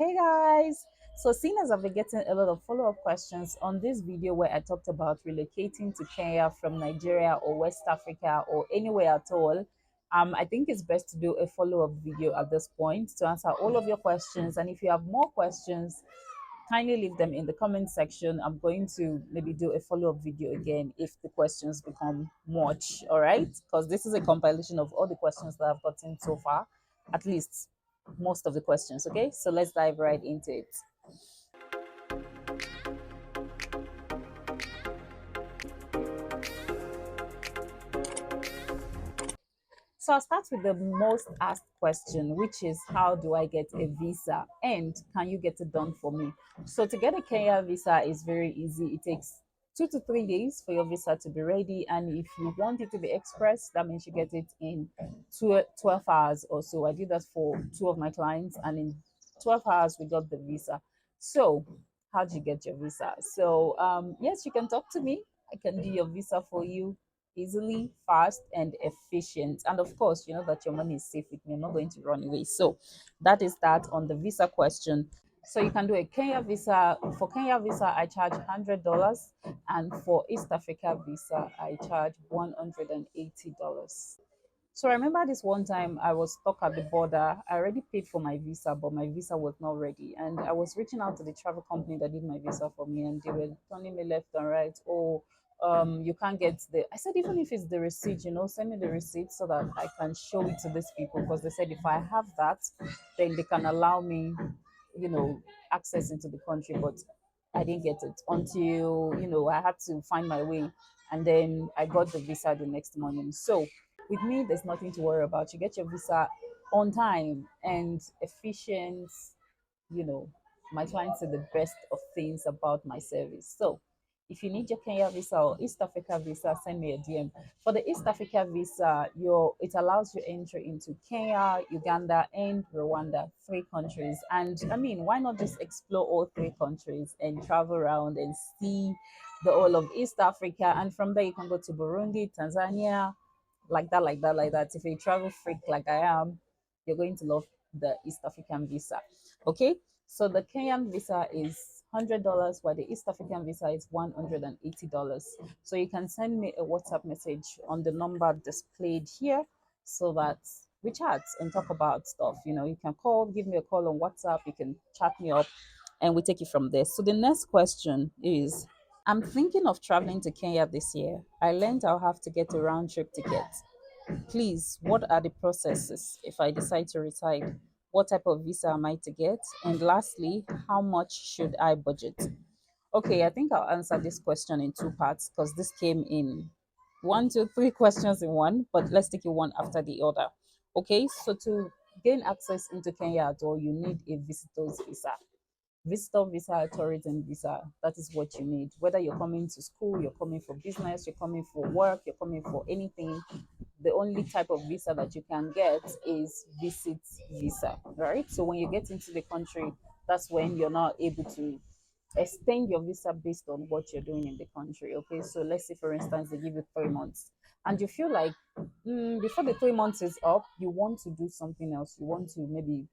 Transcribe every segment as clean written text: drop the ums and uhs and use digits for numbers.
Hey guys! So, seeing as I've been getting a lot of follow-up questions on this video where I talked about relocating to Kenya from Nigeria or West Africa or anywhere at all, I think it's best to do a follow-up video at this point to answer all of your questions. And if you have more questions, kindly leave them in the comment section. I'm going to maybe do a follow-up video again if the questions become much, all right? Because this is a compilation of all the questions that I've gotten so far, at least most of the questions. Okay, so let's dive right into it. So I'll start with the most asked question, which is how do I get a visa and can you get it done for me? So to get a Kenya visa is very easy. It takes 2 to 3 days for your visa to be ready. And if you want it to be express, that means you get it in 12 hours or so. I did that for two of my clients, and in 12 hours, we got the visa. So how do you get your visa? So yes, you can talk to me. I can do your visa for you easily, fast, and efficient. And of course, you know that your money is safe with me. I'm not going to run away. So that is that on the visa question. So you can do a Kenya visa. For Kenya visa, I charge $100, and for East Africa visa, I charge $180. So I remember this one time I was stuck at the border. I already paid for my visa, but my visa was not ready. And I was reaching out to the travel company that did my visa for me, and they were turning me left and right. Oh, you can't get the. I said, even if it's the receipt, send me the receipt so that I can show it to these people. Because they said if I have that, then they can allow me, you know, access into the country. But I didn't get it until, I had to find my way. And then I got the visa the next morning. So with me, there's nothing to worry about. You get your visa on time and efficient. You know, my clients say the best of things about my service. So if you need your Kenya visa or East Africa visa, send me a DM. For the East Africa visa, it allows you entry into Kenya, Uganda, and Rwanda, 3 countries. And I mean, why not just explore all 3 countries and travel around and see the whole of East Africa? And from there, you can go to Burundi, Tanzania, like that, like that, like that. If you're a travel freak like I am, you're going to love the East African visa. Okay, so the Kenyan visa is $100, while the East African visa is $180. So you can send me a WhatsApp message on the number displayed here so that we chat and talk about stuff. You can call, give me a call on WhatsApp, you can chat me up, and we take it from there. So the next question is, I'm thinking of traveling to Kenya this year. I learned I'll have to get a round trip ticket. Please, what are the processes if I decide to reside? What type of visa am I to get? And lastly, how much should I budget? Okay, I think I'll answer this question in two parts because this came in one, two, three questions in one, but let's take it one after the other. Okay, so to gain access into Kenya at all, you need a visitor's visa. Visitor visa, tourism visa, that is what you need. Whether you're coming to school, you're coming for business, you're coming for work, you're coming for anything, the only type of visa that you can get is visit visa, right? So when you get into the country, that's when you're not able to extend your visa based on what you're doing in the country. Okay, so let's say for instance they give you 3 months and you feel like before the 3 months is up, you want to do something else. You want to maybe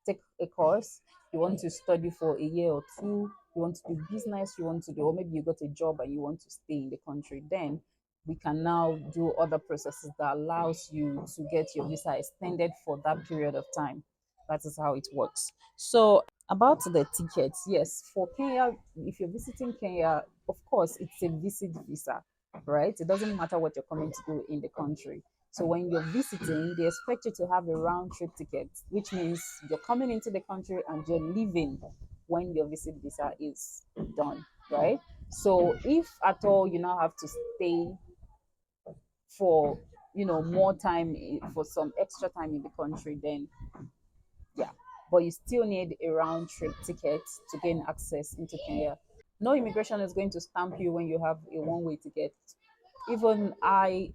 take a course, you want to study for a year or two, you want to do business, you want to do, or maybe you got a job and you want to stay in the country, then we can now do other processes that allows you to get your visa extended for that period of time. That is how it works. So about the tickets, yes, for Kenya, if you're visiting Kenya, of course, it's a visit visa, right? It doesn't matter what you're coming to do in the country. So when you're visiting, they expect you to have a round trip ticket, which means you're coming into the country and you're leaving when your visit visa is done, right? So if at all you now have to stay for more time, for some extra time in the country, then yeah, but you still need a round trip ticket to gain access into Kenya. No immigration is going to stamp you when you have a one-way ticket. Even I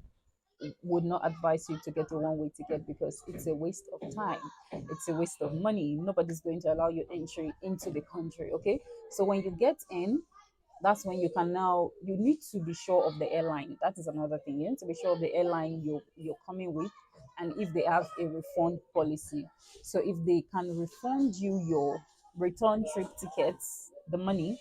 would not advise you to get a one-way ticket because it's a waste of time. It's a waste of money. Nobody's going to allow you entry into the country. Okay. So when you get in, that's when you need to be sure of the airline. That is another thing. You need to be sure of the airline you're coming with and if they have a refund policy. So if they can refund you your return trip tickets, the money,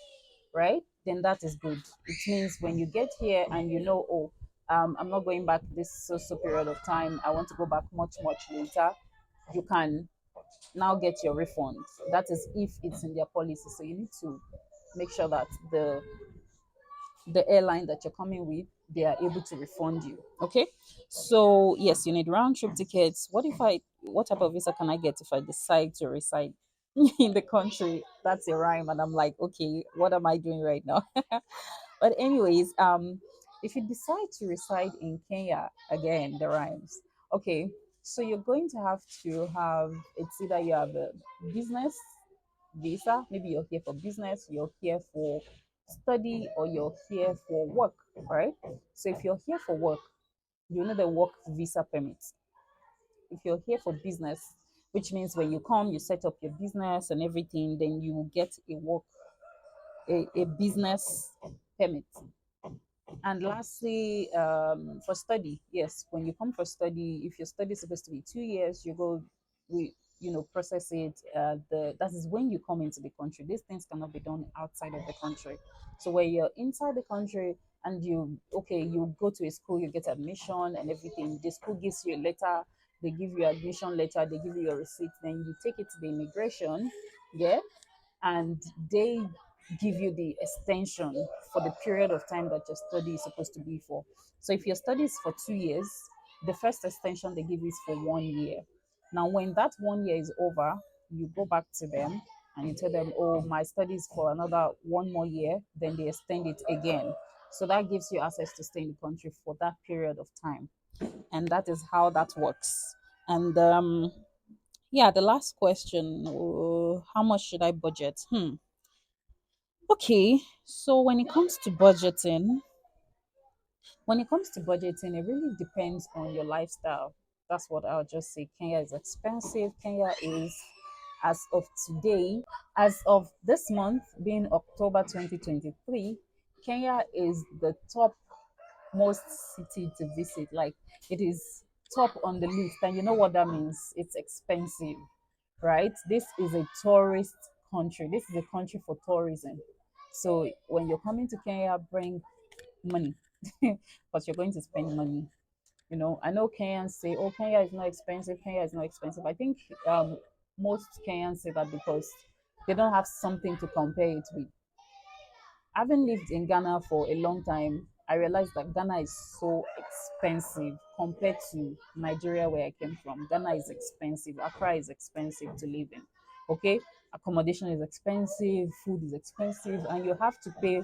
right? Then that is good. It means when you get here and you know, oh, I'm not going back this so period of time. I want to go back much later. You can now get your refund. That is if it's in their policy. So you need to make sure that the airline that you're coming with, they are able to refund you. Okay. So yes, you need round trip tickets. What type of visa can I get if I decide to reside in the country? That's a rhyme, and I'm like, okay, what am I doing right now? But anyways, if you decide to reside in Kenya, again, the rhymes. Okay, so you're going to have, it's either you have a business visa, maybe you're here for business, you're here for study, or you're here for work, right? So if you're here for work, you need a work visa permit. If you're here for business, which means when you come, you set up your business and everything, then you will get a business permit. And lastly, for study, yes, when you come for study, if your study is supposed to be 2 years, you go, process it. That is when you come into the country. These things cannot be done outside of the country. So when you're inside the country and you go to a school, you get admission and everything. The school gives you a letter. They give you admission letter. They give you your receipt. Then you take it to the immigration. Yeah, and they give you the extension for the period of time that your study is supposed to be for. So if your study is for 2 years, the first extension they give is for 1 year. Now, when that 1 year is over, you go back to them and you tell them, oh, my study is for another 1 more year, then they extend it again. So that gives you access to stay in the country for that period of time. And that is how that works. And yeah, the last question, how much should I budget? Okay, so when it comes to budgeting, it really depends on your lifestyle. That's what I'll just say. Kenya is expensive. Kenya is, as of today, as of this month, being October 2023, Kenya is the top most city to visit. Like, it is top on the list. And you know what that means? It's expensive, right? This is a tourist country. This is a country for tourism. So when you're coming to Kenya, bring money because you're going to spend money. I know Kenyans say, "Oh, Kenya is not expensive. Kenya is not expensive." I think most Kenyans say that because they don't have something to compare it with. Having lived in Ghana for a long time, I realized that Ghana is so expensive compared to Nigeria, where I came from. Ghana is expensive. Accra is expensive to live in. Okay, accommodation is expensive, food is expensive, and you have to pay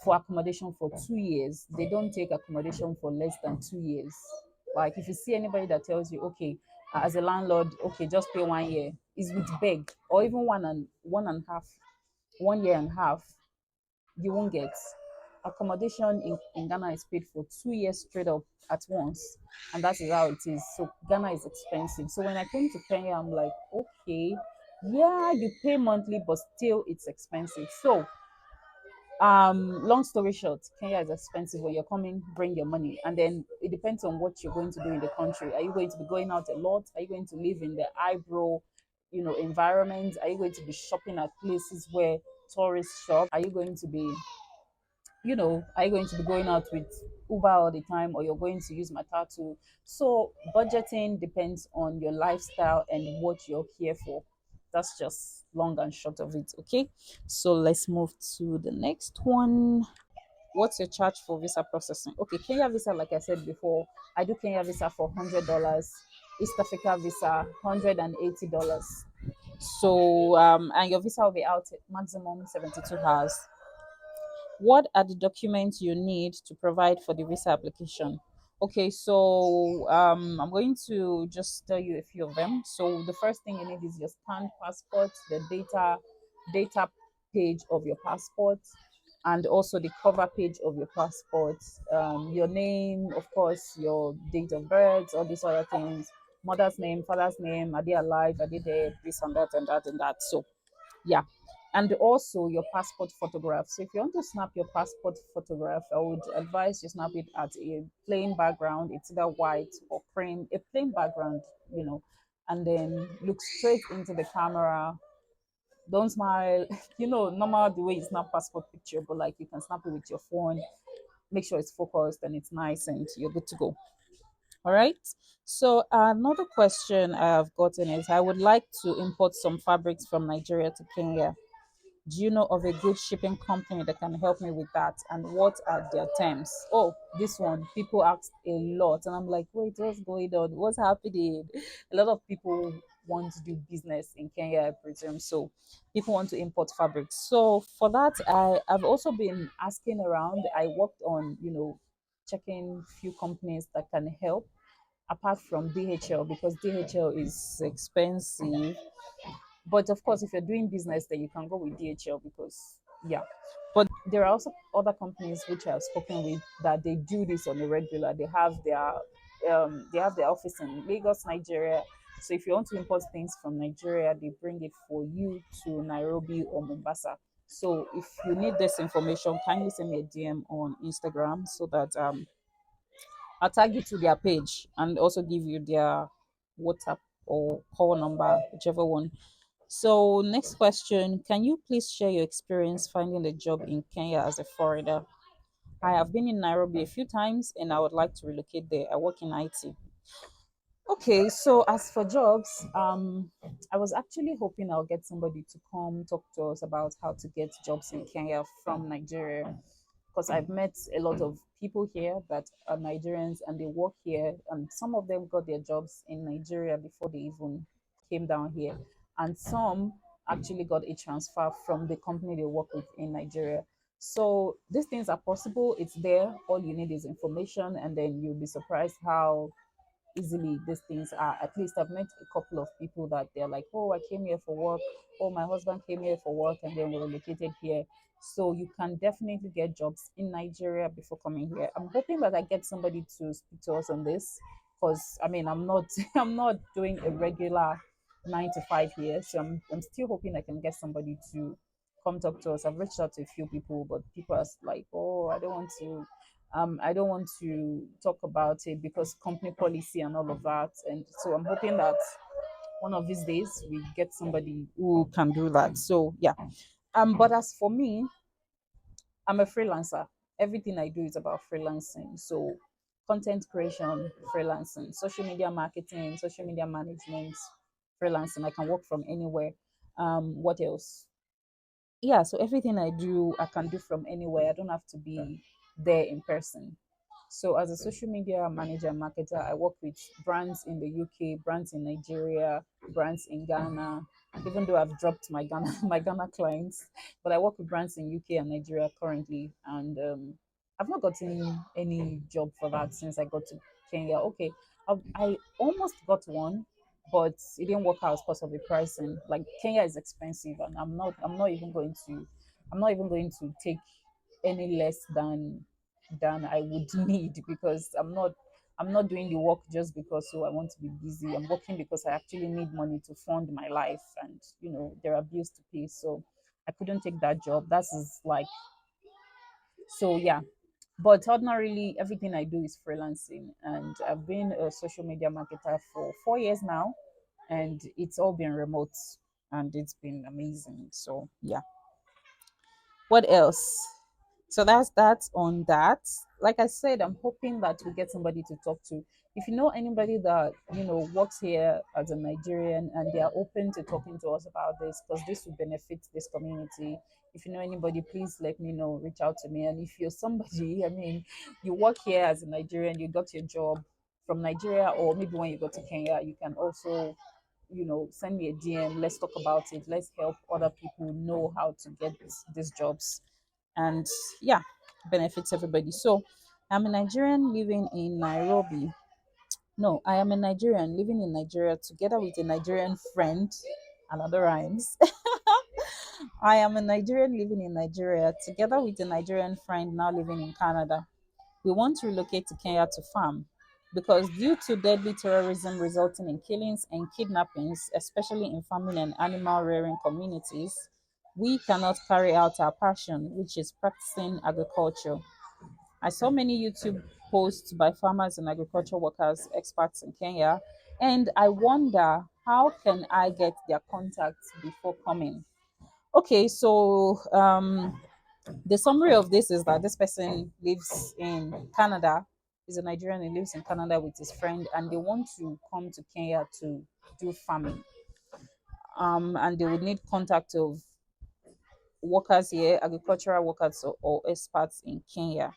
for accommodation for 2 years. They don't take accommodation for less than 2 years. Like, if you see anybody that tells you, okay, as a landlord, okay, just pay 1 year, is with beg, or even one and a half, 1 year and a half, you won't get. Accommodation in Ghana is paid for 2 years straight up at once, and that is how it is. So Ghana is expensive. So when I came to Kenya, I'm like, okay, yeah, you pay monthly, but still it's expensive. So long story short, Kenya is expensive. When you're coming, bring your money, and then it depends on what you're going to do in the country. Are you going to be going out a lot? Are you going to live in the eyebrow environment? Are you going to be shopping at places where tourists shop? Are you going to be going out with Uber all the time, or you're going to use Matatu? So budgeting depends on your lifestyle and what you're here for. That's just long and short of it. Okay, so let's move to the next one. What's your charge for visa processing? Okay, Kenya visa, like I said before, I do Kenya visa for $100. East Africa visa $180. So and your visa will be out at maximum 72 hours. What are the documents you need to provide for the visa application? Okay, so I'm going to just tell you a few of them. So the first thing you need is your scanned passport, the data page of your passport, and also the cover page of your passport. Your name, of course, your date of birth, all these other things. Mother's name, father's name, are they alive, are they dead, this and that and that and that. So yeah, and also your passport photograph. So if you want to snap your passport photograph, I would advise you snap it at a plain background. It's either white or cream, a plain background, you know, and then look straight into the camera. Don't smile, normal the way you snap passport picture, but like you can snap it with your phone. Make sure it's focused and it's nice and you're good to go. All right. So another question I have gotten is I would like to import some fabrics from Nigeria to Kenya. Do you know of a good shipping company that can help me with that? And what are their terms? Oh, this one, people ask a lot. And I'm like, wait, what's going on? What's happening? A lot of people want to do business in Kenya, I presume. So people want to import fabrics. So for that, I've also been asking around. I worked on, checking few companies that can help apart from DHL because DHL is expensive, but of course, if you're doing business, then you can go with DHL because, yeah. But there are also other companies which I've spoken with that they do this on a regular. They have their office in Lagos, Nigeria. So if you want to import things from Nigeria, they bring it for you to Nairobi or Mombasa. So if you need this information, kindly send me a DM on Instagram so that I'll tag you to their page and also give you their WhatsApp or call number, whichever one. So, next question. Can you please share your experience finding a job in Kenya as a foreigner? I have been in Nairobi a few times and I would like to relocate there. I work in IT. Okay, so as for jobs, I was actually hoping I'll get somebody to come talk to us about how to get jobs in Kenya from Nigeria. Because I've met a lot of people here that are Nigerians and they work here, and some of them got their jobs in Nigeria before they even came down here, and some actually got a transfer from the company they work with in Nigeria. So these things are possible. It's there. All you need is information, and then you'll be surprised how easily these things are. At least I've met a couple of people that they're like, oh, I came here for work. Oh, my husband came here for work and then we relocated here. So you can definitely get jobs in Nigeria before coming here. I'm hoping that I get somebody to speak to us on this because I mean I'm not I'm not doing a regular 9 to 5 here. So I'm still hoping I can get somebody to come talk to us. I've reached out to a few people, but people are like, oh, I don't want to talk about it because company policy and all of that. And so I'm hoping that one of these days we get somebody who can do that. So yeah. But as for me, I'm a freelancer. Everything I do is about freelancing. So content creation, freelancing, social media marketing, social media management, freelancing. I can work from anywhere. What else? Yeah, so everything I do, I can do from anywhere. I don't have to be there in person. So as a social media manager and marketer, I work with brands in the UK, brands in Nigeria, brands in Ghana. Even though I've dropped my Ghana my Ghana clients, but I work with brands in UK and Nigeria currently, and I've not gotten any job for that since I got to Kenya. Okay, I almost got one, but it didn't work out because of the pricing. Like Kenya is expensive, and I'm not even going to take any less than I would need because I'm not doing the work just because I want to be busy. I'm working because I actually need money to fund my life, and there are bills to pay. So I couldn't take that job. That's like, so yeah. But ordinarily, everything I do is freelancing, and I've been a social media marketer for 4 years now, and it's all been remote, and it's been amazing. So yeah. What else? So that's on that. Like I said, I'm hoping that we get somebody to talk to. If you know anybody that works here as a Nigerian and they are open to talking to us about this, because this will benefit this community. If you know anybody, please let me know. Reach out to me. And if you're somebody, I mean, you work here as a Nigerian, you got your job from Nigeria, or maybe when you go to Kenya, you can also send me a DM. Let's talk about it. Let's help other people know how to get these jobs, and yeah, benefits everybody. So I'm a Nigerian living in Nairobi. No, I am a Nigerian living in Nigeria together with a Nigerian friend. Another rhymes. I am a Nigerian living in Nigeria together with a Nigerian friend now living in Canada. We want to relocate to Kenya to farm because due to deadly terrorism resulting in killings and kidnappings, especially in farming and animal rearing communities, we cannot carry out our passion, which is practicing agriculture. I saw many YouTube posts by farmers and agriculture workers, experts in Kenya, and I wonder how can I get their contacts before coming? Okay, so the summary of this is that this person lives in Canada, is a Nigerian, he lives in Canada with his friend, and they want to come to Kenya to do farming. And they would need contact of workers here, agricultural workers or experts in Kenya.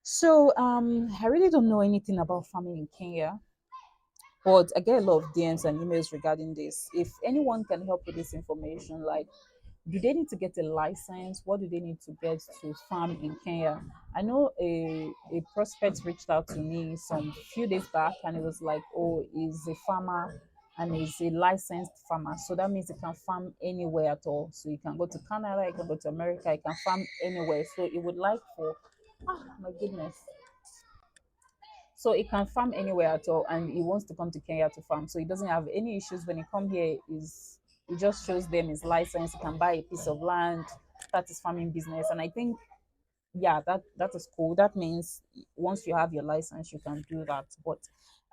So I really don't know anything about farming in Kenya, but I get a lot of DMs and emails regarding this. If anyone can help with this information, like, do they need to get a license? What do they need to get to farm in Kenya? I know a prospect reached out to me some few days back, and it was like, oh, he's a farmer and he's a licensed farmer. So that means he can farm anywhere at all. So you can go to Canada, you can go to America, you can farm anywhere. So it would like for, my goodness, so he can farm anywhere at all, and he wants to come to Kenya to farm. So he doesn't have any issues when he come here. Is he just shows them his license? He can buy a piece of land, start his farming business, and I think, yeah, that is cool. That means once you have your license, you can do that. But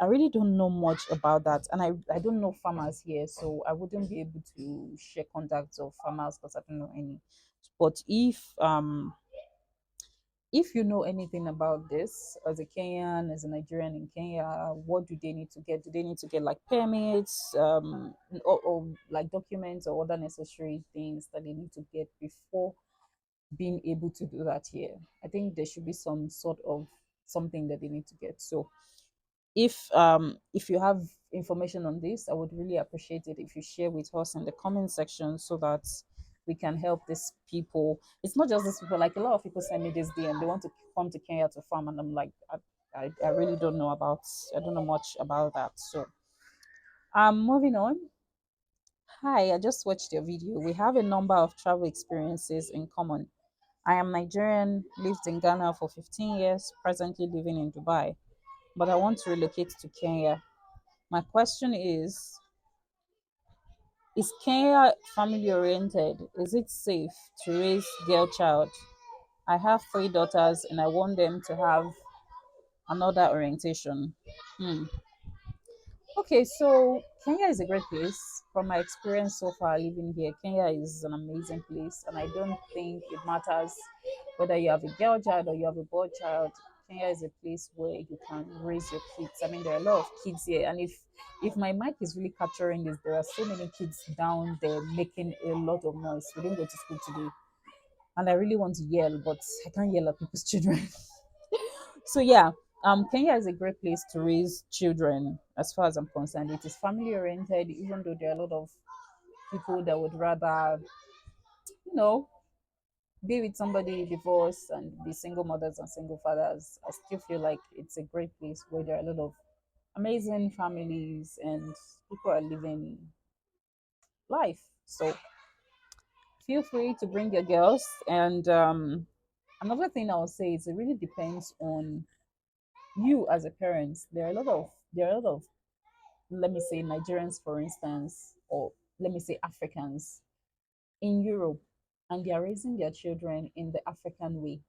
I really don't know much about that, and I don't know farmers here, so I wouldn't be able to share contacts of farmers because I don't know any. But if you know anything about this as a Kenyan, as a Nigerian in Kenya, what do they need to get? Do they need to get like permits, or like documents or other necessary things that they need to get before being able to do that here? I think there should be some sort of something that they need to get. So if you have information on this, I would really appreciate it if you share with us in the comment section so that we can help these people. It's not just these people, like a lot of people send me this DM, they want to come to Kenya to farm, and I'm like, I really don't know about, I don't know much about that. So moving on. Hi, I just watched your video. We have a number of travel experiences in common. I am Nigerian, lived in Ghana for 15 years, presently living in Dubai, but I want to relocate to Kenya. My question is Kenya family oriented? Is it safe to raise girl child? I have three daughters and I want them to have another orientation. Hmm. Okay, so Kenya is a great place. From my experience so far living here, Kenya is an amazing place, and I don't think it matters whether you have a girl child or you have a boy child. Kenya is a place where you can raise your kids. I mean, there are a lot of kids here, and if my mic is really capturing this, there are so many kids down there making a lot of noise. We didn't go to school today, and I really want to yell, but I can't yell at people's children. So yeah, Kenya is a great place to raise children as far as I'm concerned. It is family oriented, even though there are a lot of people that would rather, you know, be with somebody divorced and be single mothers and single fathers. I still feel like it's a great place where there are a lot of amazing families and people are living life. So feel free to bring your girls. And another thing I would say is it really depends on you as a parent. There are a lot of, let me say, Nigerians, for instance, or let me say Africans in Europe, and they are raising their children in the African way.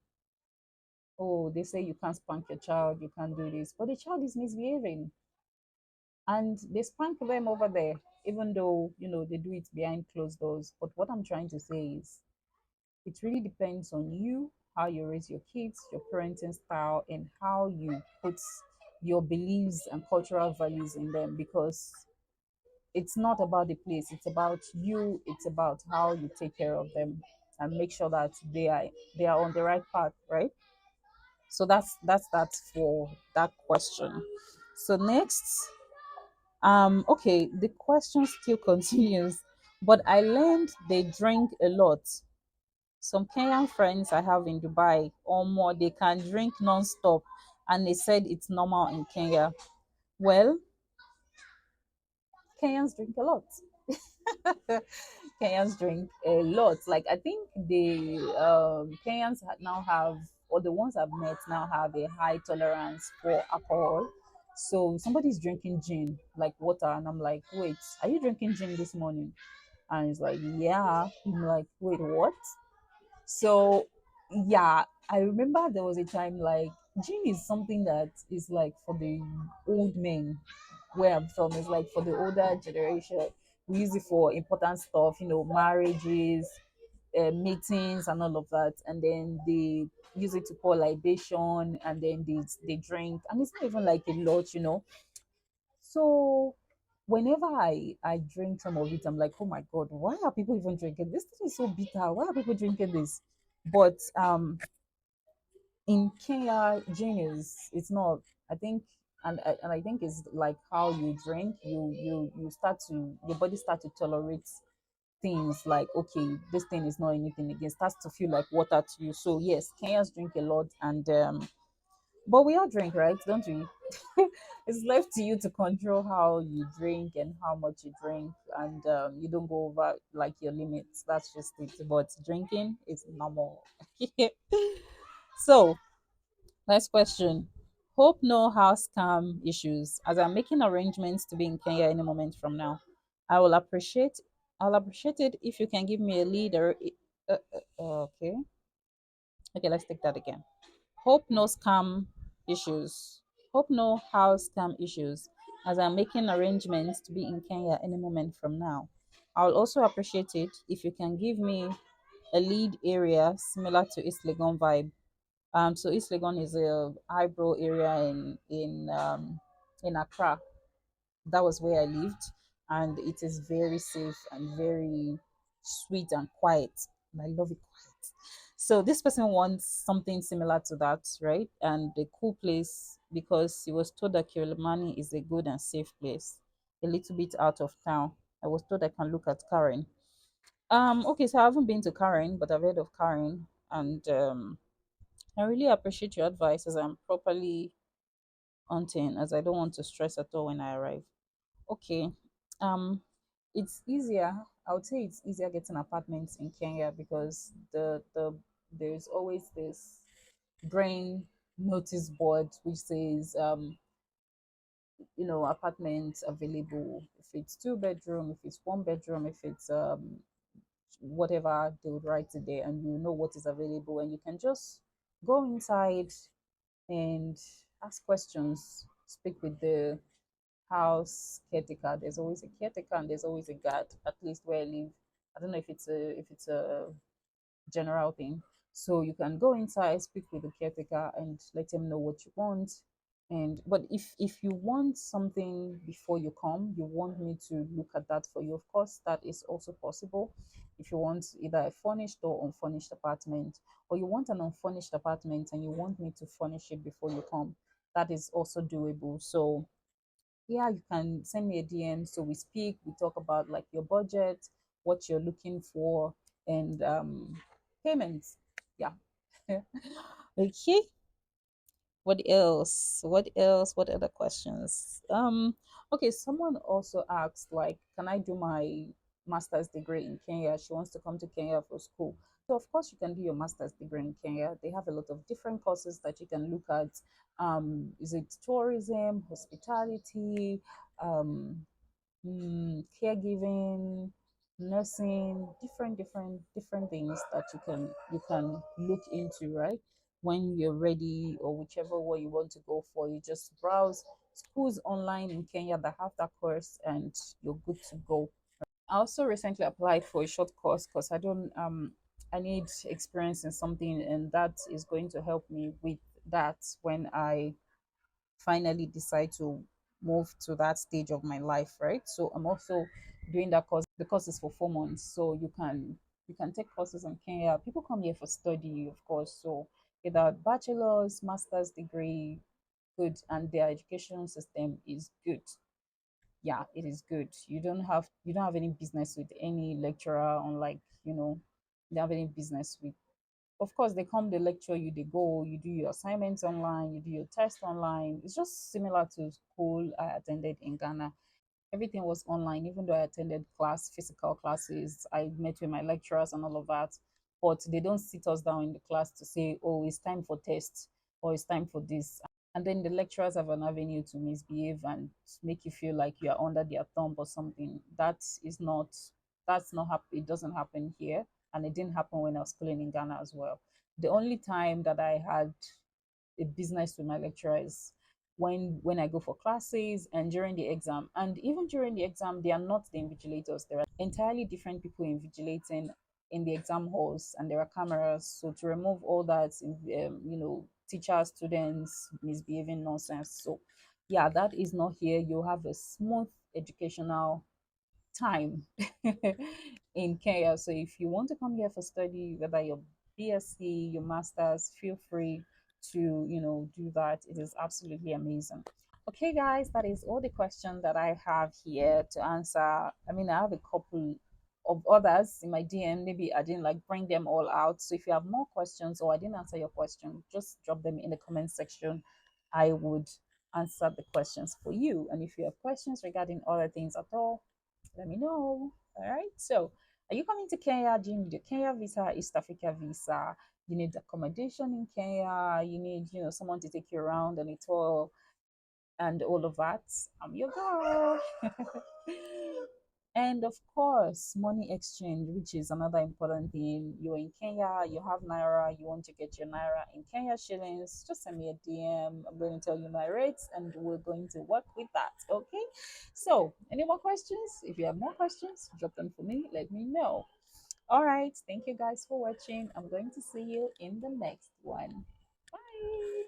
Oh, they say you can't spank your child, you can't do this, but the child is misbehaving, and they spank them over there, even though they do it behind closed doors. But what I'm trying to say is, it really depends on you, how you raise your kids, your parenting style, and how you put your beliefs and cultural values in them, because it's not about the place, it's about you, it's about how you take care of them and make sure that they are on the right path, right? So that's that for that question. So next, okay, the question still continues, but I learned they drink a lot. Some Kenyan friends I have in Dubai or more, they can drink non-stop, and they said it's normal in Kenya. Well, Kenyans drink a lot. Kenyans drink a lot. Like, I think the Kenyans now have, or the ones I've met now have a high tolerance for alcohol. So somebody's drinking gin, like water, and I'm like, wait, are you drinking gin this morning? And he's like, yeah. I'm like, wait, what? So yeah, I remember there was a time like gin is something that is like for the old men. Where I'm from is like for the older generation. We use it for important stuff, marriages, meetings, and all of that. And then they use it to pour libation, and then they drink, and it's not even like a lot. So whenever I drink some of it, I'm like, oh my god, why are people even drinking this? Thing is so bitter. Why are people drinking this? But in Kenya, gin is it's not. I think, and I think it's like how you drink. You start to your body start to tolerate things like, okay, this thing is not anything again. Starts to feel like water to you. So yes, Kenyans drink a lot, and but we all drink, right? Don't we? It's left to you to control how you drink and how much you drink, and you don't go over like your limits. That's just it. But drinking is normal. So next question. Hope no house scam issues as I'm making arrangements to be in Kenya any moment from now. I will appreciate I'll appreciate it if you can give me a leader. Okay. Okay, let's take that again. Hope no scam issues. Hope no house scam issues as I'm making arrangements to be in Kenya any moment from now. I'll also appreciate it if you can give me a lead area similar to East Legon vibe. So East Legon is a highbrow area in Accra. That was where I lived, and it is very safe and very sweet and quiet. And I love it quiet. So this person wants something similar to that, right? And a cool place because he was told that Kilimani is a good and safe place, a little bit out of town. I was told I can look at Karen. Okay, so I haven't been to Karen, but I've heard of Karen, and I really appreciate your advice as I'm properly on 10 as I don't want to stress at all when I arrive. Okay. Um it's easier. I would say it's easier getting apartments in Kenya because there's always this brain notice board which says apartments available if it's two bedroom, if it's one bedroom, if it's whatever they would write it there, and you know what is available, and you can just go inside and ask questions, speak with the house caretaker. There's always a caretaker and there's always a guard, at least where I live. I don't know if it's a general thing. So you can go inside, speak with the caretaker, and let him know what you want. And but if you want something before you come, you want me to look at that for you. Of course, that is also possible. If you want either a furnished or unfurnished apartment, or you want an unfurnished apartment and you want me to furnish it before you come, that is also doable. So yeah, you can send me a DM so we speak, we talk about like your budget, what you're looking for, and payments. Yeah. Okay. What else? What else? What other questions? Okay, someone also asked like, can I do my master's degree in Kenya? She wants to come to Kenya for school. So of course you can do your master's degree in Kenya. They have a lot of different courses that you can look at. Is it tourism, hospitality, um, caregiving, nursing, different things that you can look into, right? When you're ready or whichever way you want to go for, you just browse schools online in Kenya that have that course and you're good to go. I also recently applied for a short course because I need experience in something, and that is going to help me with that when I finally decide to move to that stage of my life, right? So I'm also doing that course. The course is for 4 months, so you can take courses in Kenya. People come here for study, of course. So either bachelor's, master's degree, good, and their education system is good. Yeah, it is good. You don't have any business with any lecturer, unlike you don't have any business with, of course, they come, they lecture you, they go, you do your assignments online, you do your test online. It's just similar to school I attended in Ghana. Everything was online, even though I attended physical classes. I met with my lecturers and all of that. But they don't sit us down in the class to say, oh, it's time for tests or it's time for this. And then the lecturers have an avenue to misbehave and make you feel like you are under their thumb or something. That is not That's not happen. It doesn't happen here, and it didn't happen when I was schooling in Ghana as well. The only time that I had a business with my lecturers when I go for classes and during the exam. And even during the exam, they are not the invigilators. There are entirely different people invigilating in the exam halls, and there are cameras. So to remove all that, teachers, students misbehaving nonsense. So yeah, that is not here. You have a smooth educational time in Kenya. So if you want to come here for study, whether your BSc, your masters, feel free to, do that. It is absolutely amazing. Okay, guys, that is all the questions that I have here to answer. I mean, I have a couple of others in my DM. Maybe I didn't like bring them all out. So if you have more questions or I didn't answer your question, just drop them in the comment section. I would answer the questions for you. And if you have questions regarding other things at all, let me know. All right. So, are you coming to Kenya? Do you need a Kenya visa, East Africa visa? You need accommodation in Kenya. You need, someone to take you around on a tour and all of that. I'm your girl. And of course, money exchange, which is another important thing. You're in Kenya, you have Naira, you want to get your Naira in Kenya shillings, just send me a DM. I'm going to tell you my rates and we're going to work with that. Okay. So, any more questions? If you have more questions, drop them for me. Let me know. All right. Thank you guys for watching. I'm going to see you in the next one. Bye.